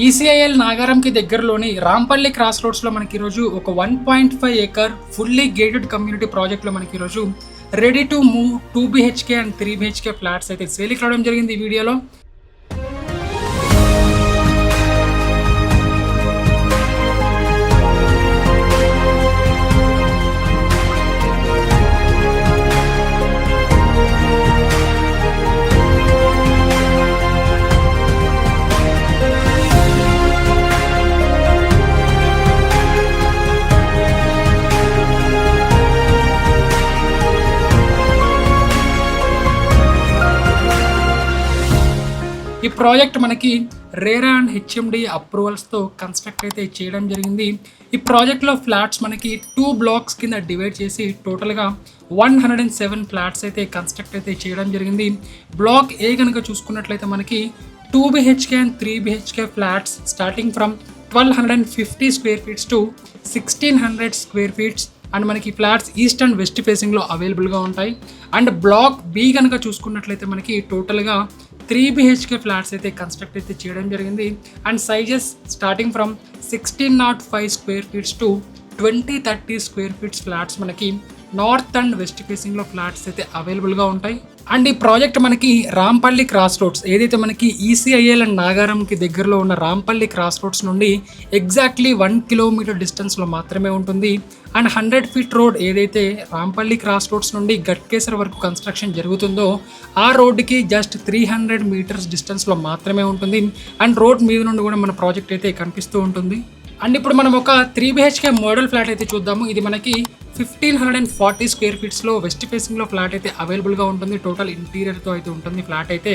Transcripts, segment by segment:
ECIL నాగారంకి దగ్గరలోని Rampalli cross రోడ్స్లో మనకి ఈరోజు ఒక 1.5 ఏకర్ ఫుల్లీ గేటెడ్ కమ్యూనిటీ ప్రాజెక్ట్లో మనకి ఈరోజు ready to move 2 BHK and 3 BHK flats అయితే సేల్కి రావడం జరిగింది ఈ వీడియోలో. ఈ ప్రాజెక్ట్ మనకి రేరా అండ్ హెచ్ఎండి అప్రూవల్స్తో కన్స్ట్రక్ట్ అయితే చేయడం జరిగింది. ఈ ప్రాజెక్ట్లో ఫ్లాట్స్ మనకి 2 బ్లాక్స్ కింద డివైడ్ చేసి టోటల్గా 107 ఫ్లాట్స్ అయితే కన్స్ట్రక్ట్ అయితే చేయడం జరిగింది. బ్లాక్ ఏ కనుక చూసుకున్నట్లయితే మనకి 2 BHK and 3 BHK flats starting from 1250 square feets to 1600 square feets and మనకి ఫ్లాట్స్ ఈస్ట్ అండ్ వెస్ట్ ఫేసింగ్లో అవైలబుల్గా ఉంటాయి. అండ్ బ్లాక్ బి కనుక చూసుకున్నట్లయితే మనకి టోటల్గా 3 BHK ఫ్లాట్స్ అయితే కన్స్ట్రక్ట్ అయితే చేయడం జరిగింది. And sizes starting from 1605 square feets to 2030 square feets flats మనకి నార్త్ అండ్ వెస్ట్ ఫేసింగ్లో ఫ్లాట్స్ అయితే అవైలబుల్గా ఉంటాయి. అండ్ ఈ ప్రాజెక్ట్ మనకి రాంపల్లి క్రాస్ రోడ్స్ ఏదైతే మనకి ఈసీఐఎల్ అండ్ నాగారంకి దగ్గరలో ఉన్న రాంపల్లి క్రాస్ రోడ్స్ నుండి ఎగ్జాక్ట్లీ 1 కిలోమీటర్ డిస్టెన్స్లో మాత్రమే ఉంటుంది. అండ్ 100 ఫీట్ రోడ్ ఏదైతే రాంపల్లి క్రాస్ రోడ్స్ నుండి గట్కేసర్ వరకు కన్స్ట్రక్షన్ జరుగుతుందో ఆ రోడ్డుకి జస్ట్ 300 మీటర్స్ డిస్టెన్స్లో మాత్రమే ఉంటుంది. అండ్ రోడ్ మీద నుండి కూడా మన ప్రాజెక్ట్ అయితే కనిపిస్తూ ఉంటుంది. అండ్ ఇప్పుడు మనం ఒక 3 BHK మోడల్ ఫ్లాట్ అయితే చూద్దాము. ఇది మనకి 1540 స్క్వేర్ ఫీట్స్లో వెస్ట్ ఫేసింగ్లో ఫ్లాట్ అయితే అవైలబుల్గా ఉంటుంది. టోటల్ ఇంటీరియర్తో అయితే ఉంటుంది ఫ్లాట్ అయితే.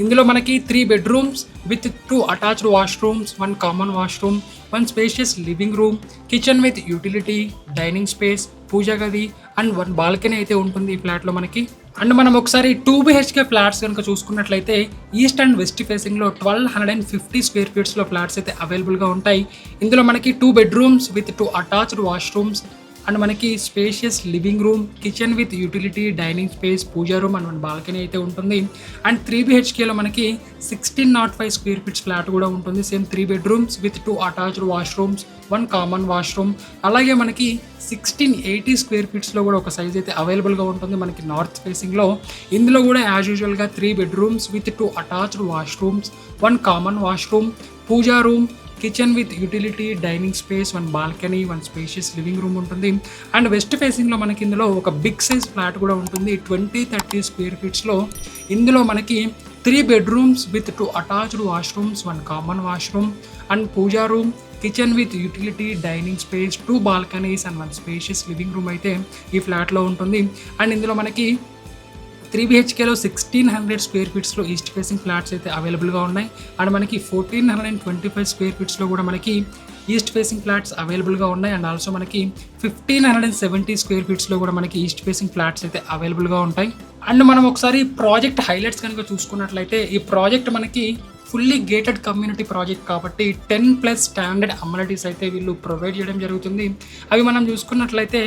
ఇందులో మనకి 3 bedrooms with 2 attached washrooms, 1 common washroom, 1 spacious living room, kitchen with utility, dining space, puja గది అండ్ 1 బాల్కనీ అయితే ఉంటుంది ఈ ఫ్లాట్లో మనకి. అండ్ మనం ఒకసారి 2 BHK ఫ్లాట్స్ కనుక చూసుకున్నట్లయితే ఈస్ట్ అండ్ వెస్ట్ ఫేసింగ్లో 1250 స్క్వేర్ ఫీట్స్లో ఫ్లాట్స్ అయితే అవైలబుల్గా ఉంటాయి. ఇందులో మనకి 2 bedrooms with 2 attached washrooms and మనకి spacious living room, kitchen with utility, dining space, puja room and 1 balcony అయితే ఉంటుంది. అండ్ 3 BHKలో మనకి 1605 స్క్వేర్ ఫీట్స్ ఫ్లాట్ కూడా ఉంటుంది. Same 3 bedrooms with 2 attached washrooms, 1 common washroom. అలాగే మనకి 1680 స్క్వేర్ ఫీట్స్లో కూడా ఒక సైజ్ అయితే అవైలబుల్గా ఉంటుంది మనకి నార్త్ ఫేసింగ్లో. ఇందులో కూడా యాజ్ యూజువల్గా 3 bedrooms with 2 attached washrooms, 1 common washroom, puja room, kitchen with utility, dining space, 1 balcony, 1 spacious living room ఉంటుంది. అండ్ వెస్ట్ ఫేసింగ్లో మనకి ఇందులో ఒక బిగ్ సైజ్ ఫ్లాట్ కూడా ఉంటుంది 2030 స్క్వేర్ ఫీట్స్లో. ఇందులో మనకి 3 bedrooms with 2 attached washrooms, 1 common washroom and puja room, kitchen with utility, dining space, 2 balconies and 1 spacious living room అయితే ఈ ఫ్లాట్లో ఉంటుంది. అండ్ ఇందులో మనకి 3 BHKలో 1600 స్క్వేర్ ఫీట్స్లో ఈస్ట్ ఫేసింగ్ ఫ్లాట్స్ అయితే అవైలబుల్గా ఉన్నాయి. అండ్ మనకి 1425 స్క్వేర్ ఫీట్స్లో కూడా మనకి ఈస్ట్ ఫేసింగ్ ఫ్లాట్స్ అవైలబుల్గా ఉన్నాయి. అండ్ ఆల్సో మనకి 1570 స్క్వేర్ ఫీట్స్లో కూడా మనకి ఈస్ట్ ఫేసింగ్ ఫ్లాట్స్ అయితే అవైలబుల్గా ఉంటాయి. అండ్ మనం ఒకసారి ప్రాజెక్ట్ హైలైట్స్ కనుక చూసుకున్నట్లయితే ఈ ప్రాజెక్ట్ మనకి ఫుల్లీ గేటెడ్ కమ్యూనిటీ ప్రాజెక్ట్ కాబట్టి 10+ స్టాండర్డ్ అమ్యూనిటీస్ అయితే వీళ్ళు ప్రొవైడ్ చేయడం జరుగుతుంది. అవి మనం చూసుకున్నట్లయితే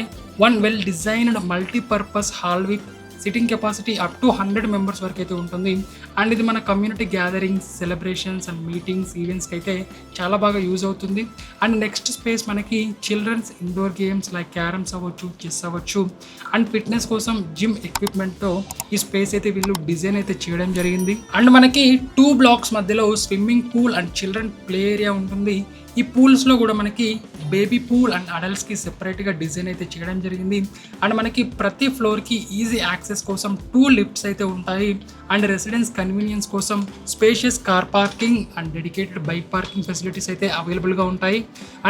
1 well designed multipurpose hall with sitting capacity up to 100 members వరకు అయితే ఉంటుంది. అండ్ ఇది మన community gatherings, celebrations and meetings, ఈవెంట్స్కి అయితే చాలా బాగా యూజ్ అవుతుంది. అండ్ నెక్స్ట్ స్పేస్ మనకి children's indoor games like carroms అవ్వచ్చు, చెస్ అవ్వచ్చు అండ్ ఫిట్నెస్ కోసం జిమ్ ఎక్విప్మెంట్తో ఈ స్పేస్ అయితే వీళ్ళు డిజైన్ అయితే చేయడం జరిగింది. అండ్ మనకి 2 బ్లాక్స్ మధ్యలో swimming pool and children play area ఉంటుంది. ఈ పూల్స్లో కూడా మనకి బేబీ పూల్ అండ్ అడల్ట్స్కి సెపరేట్గా డిజైన్ అయితే చేయడం జరిగింది. అండ్ మనకి ప్రతి ఫ్లోర్కి ఈజీ యాక్సెస్ కోసం 2 లిఫ్ట్స్ అయితే ఉంటాయి. అండ్ రెసిడెన్స్ కన్వీనియన్స్ కోసం spacious car parking and dedicated bike parking facilities అయితే అవైలబుల్గా ఉంటాయి.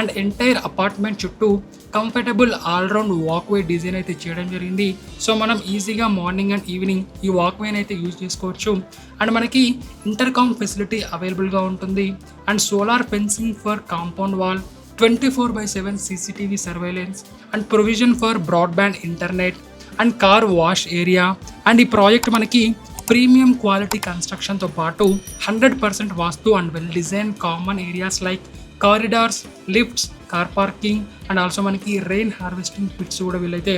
అండ్ ఎంటైర్ అపార్ట్మెంట్ చుట్టూ కంఫర్టబుల్ ఆల్రౌండ్ వాక్వే డిజైన్ అయితే చేయడం జరిగింది. సో మనం ఈజీగా మార్నింగ్ అండ్ ఈవినింగ్ ఈ వాక్వేని అయితే యూజ్ చేసుకోవచ్చు. అండ్ మనకి ఇంటర్కామ్ ఫెసిలిటీ అవైలబుల్గా ఉంటుంది. And solar fencing for compound wall, 24/7 CCTV surveillance and provision for broadband internet and car wash area. And ఈ ప్రాజెక్ట్ మనకి ప్రీమియం క్వాలిటీ కన్స్ట్రక్షన్తో పాటు 100% vastu and well design common areas like corridors, lifts, car parking and also మనకి rain harvesting pits కూడా వీళ్ళైతే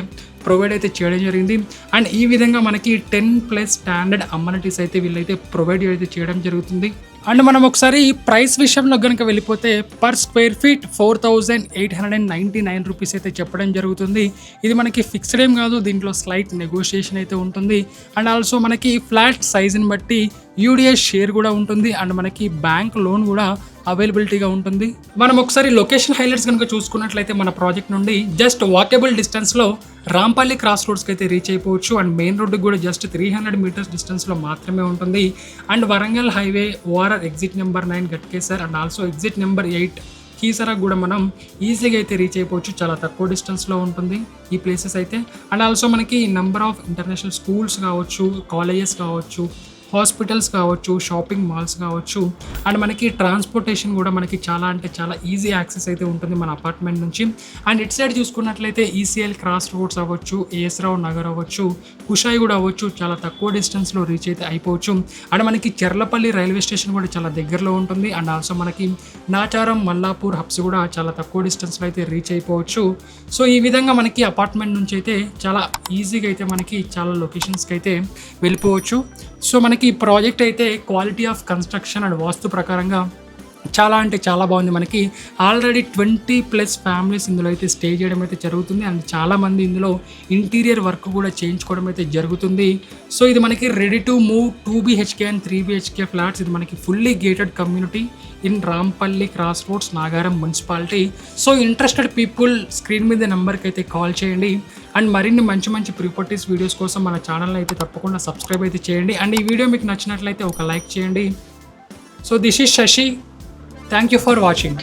provide అయితే చేయడం జరిగింది. అండ్ ఈ విధంగా మనకి 10+ స్టాండర్డ్ అమ్యూనిటీస్ అయితే వీళ్ళైతే ప్రొవైడ్ అయితే చేయడం జరుగుతుంది. అండ్ మనం ఒకసారి ప్రైస్ విషయంలో కనుక వెళ్ళిపోతే పర్ స్క్వేర్ ఫీట్ 4,899 రూపీస్ అయితే చెప్పడం జరుగుతుంది. ఇది మనకి ఫిక్స్డ్ ఏం కాదు, దీంట్లో స్లైట్ నెగోషియేషన్ అయితే ఉంటుంది. అండ్ ఆల్సో మనకి ఫ్లాట్ సైజుని బట్టి యూడిఎస్ షేర్ కూడా ఉంటుంది. అండ్ మనకి బ్యాంక్ లోన్ కూడా అవైలబిలిటీగా ఉంటుంది. మనం ఒకసారి లొకేషన్ హైలైట్స్ కనుక చూసుకున్నట్లయితే మన ప్రాజెక్ట్ నుండి జస్ట్ వాకబుల్ డిస్టెన్స్లో రాంపల్లి క్రాస్ రోడ్స్కి అయితే రీచ్ అయిపోవచ్చు. అండ్ మెయిన్ రోడ్డుకి కూడా జస్ట్ 300 మీటర్స్ డిస్టెన్స్లో మాత్రమే ఉంటుంది. And Warangal highway ORR exit number 9 Ghatkesar and also exit number 8 Keesara కూడా మనం ఈజీగా అయితే రీచ్ అయిపోవచ్చు. చాలా తక్కువ డిస్టెన్స్లో ఉంటుంది ఈ ప్లేసెస్ అయితే. అండ్ ఆల్సో మనకి నెంబర్ ఆఫ్ ఇంటర్నేషనల్ స్కూల్స్ కావచ్చు, కాలేజెస్ కావచ్చు, హాస్పిటల్స్ కావచ్చు, షాపింగ్ మాల్స్ కావచ్చు. అండ్ మనకి ట్రాన్స్పోర్టేషన్ కూడా మనకి చాలా అంటే చాలా ఈజీ యాక్సెస్ అయితే ఉంటుంది మన అపార్ట్మెంట్ నుంచి. అండ్ ఇటు సైడ్ చూసుకున్నట్లయితే ఈసీఎల్ క్రాస్ రోడ్స్ అవ్వచ్చు, ఏఎస్ రావు నగర్ అవ్వచ్చు, కుషాయి కూడా అవ్వచ్చు, చాలా తక్కువ డిస్టెన్స్లో రీచ్ అయితే అయిపోవచ్చు. అండ్ మనకి చెర్లపల్లి రైల్వే స్టేషన్ కూడా చాలా దగ్గరలో ఉంటుంది. అండ్ ఆల్సో మనకి నాచారం, మల్లాపూర్ హబ్స్ కూడా చాలా తక్కువ డిస్టెన్స్లో అయితే రీచ్ అయిపోవచ్చు. సో ఈ విధంగా మనకి అపార్ట్మెంట్ నుంచి అయితే చాలా ఈజీగా అయితే మనకి చాలా లొకేషన్స్కి అయితే వెళ్ళిపోవచ్చు. సో మనకి ఈ ప్రాజెక్ట్ అయితే క్వాలిటీ ఆఫ్ కన్స్ట్రక్షన్ అండ్ వాస్తు ప్రకారంగా చాలా అంటే చాలా బాగుంది. మనకి ఆల్రెడీ 20+ ఫ్యామిలీస్ ఇందులో అయితే స్టే చేయడం అయితే జరుగుతుంది. అండ్ చాలామంది ఇందులో ఇంటీరియర్ వర్క్ కూడా చేయించుకోవడం అయితే జరుగుతుంది. సో ఇది మనకి ready to move 2 BHK and 3 BHK flats. ఇది మనకి fully gated community in Rampalli cross roads, Nagaram municipality. So interested people screen మీద నెంబర్కి అయితే కాల్ చేయండి. అండ్ మరిన్ని మంచి మంచి ప్రాపర్టీస్ వీడియోస్ కోసం మన ఛానల్ని అయితే తప్పకుండా సబ్స్క్రైబ్ అయితే చేయండి. అండ్ ఈ వీడియో మీకు నచ్చినట్లయితే ఒక లైక్ చేయండి. So this is Shashi. Thank you for watching.